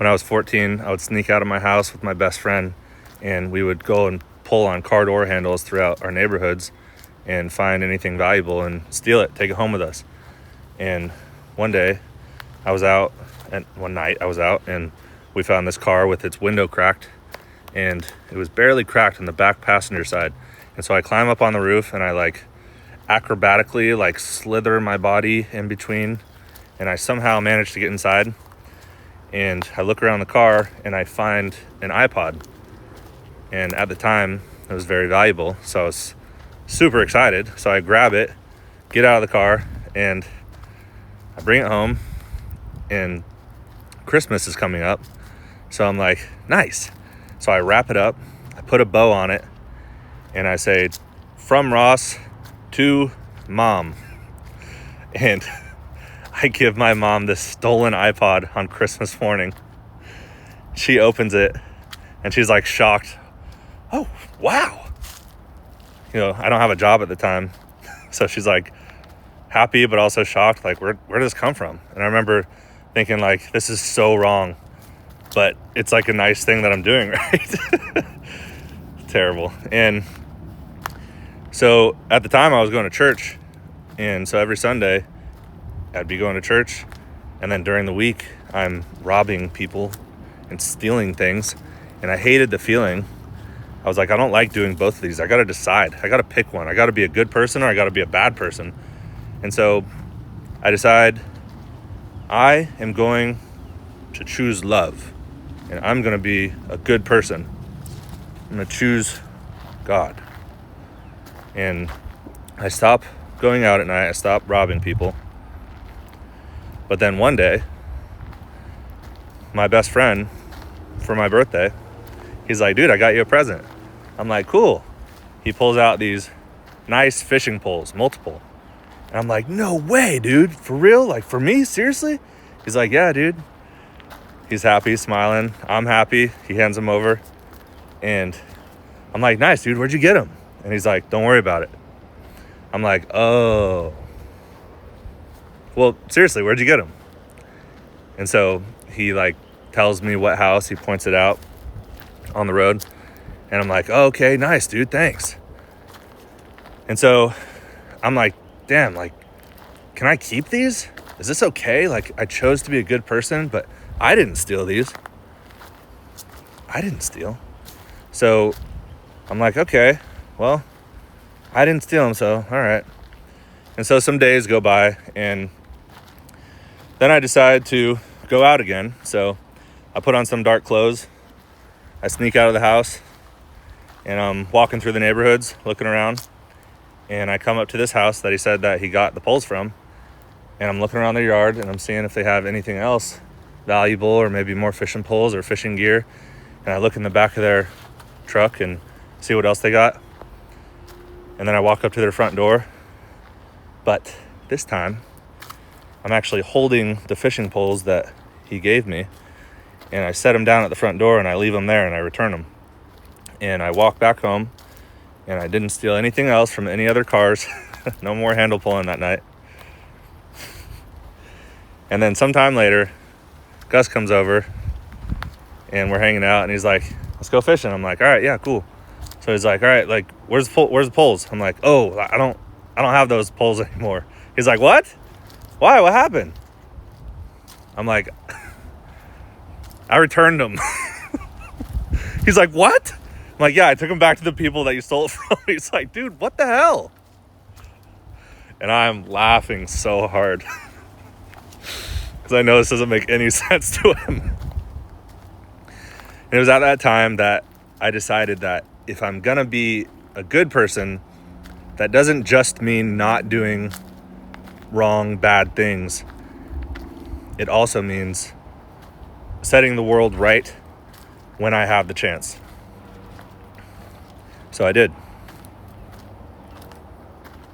when I was 14, I would sneak out of my house with my best friend, and we would go and pull on car door handles throughout our neighborhoods and find anything valuable and steal it, take it home with us. And one night I was out and we found this car with its window cracked, and it was barely cracked on the back passenger side. And so I climb up on the roof and I acrobatically slither my body in between, and I somehow managed to get inside. And I look around the car and I find an iPod. And at the time, it was very valuable, so I was super excited. So I grab it, get out of the car, and I bring it home. And Christmas is coming up, so I'm like, nice. So I wrap it up, I put a bow on it, and I say, from Ross to Mom. And I give my mom this stolen iPod on Christmas morning. She opens it, and she's like shocked. Oh, wow. I don't have a job at the time. So she's like happy, but also shocked. Like, where did this come from? And I remember thinking, like, this is so wrong, but it's like a nice thing that I'm doing, right? Terrible. And so at the time I was going to church. And so every Sunday I'd be going to church. And then during the week I'm robbing people and stealing things. And I hated the feeling. I was like, I don't like doing both of these. I got to decide. I got to pick one. I got to be a good person or I got to be a bad person. And so I decide I am going to choose love. And I'm going to be a good person. I'm going to choose God. And I stop going out at night. I stop robbing people. But then one day, my best friend, for my birthday, he's like, dude, I got you a present. I'm like, cool. He pulls out these nice fishing poles, multiple. And I'm like, no way, dude. For real? Like, for me? Seriously? He's like, yeah, dude. He's happy, smiling. I'm happy. He hands them over. And I'm like, nice, dude. Where'd you get them? And he's like, don't worry about it. I'm like, oh. Well, seriously, where'd you get them? And so he tells me what house. He points it out on the road. And I'm like, oh, okay, nice, dude, thanks. And so I'm like, damn, can I keep these? Is this okay? I chose to be a good person, but I didn't steal these. I didn't steal. So I'm like, okay, well, I didn't steal them, so all right. And so some days go by, and then I decide to go out again. So I put on some dark clothes. I sneak out of the house, and I'm walking through the neighborhoods, looking around, and I come up to this house that he said that he got the poles from, and I'm looking around their yard, and I'm seeing if they have anything else valuable or maybe more fishing poles or fishing gear. And I look in the back of their truck and see what else they got. And then I walk up to their front door. But this time, I'm actually holding the fishing poles that he gave me, and I set them down at the front door, and I leave them there, and I return them. And I walk back home, and I didn't steal anything else from any other cars. No more handle pulling that night. And then sometime later, Gus comes over, and we're hanging out, and he's like, let's go fishing. I'm like, all right, yeah, cool. So he's like, all right, where's the poles? I'm like, oh, I don't have those poles anymore. He's like, what? Why? What happened? I'm like, I returned them. He's like, what? I'm like, yeah, I took them back to the people that you stole it from. He's like, dude, what the hell? And I'm laughing so hard because I know this doesn't make any sense to him. And it was at that time that I decided that if I'm gonna be a good person, that doesn't just mean not doing wrong, bad things. It also means setting the world right when I have the chance. So I did.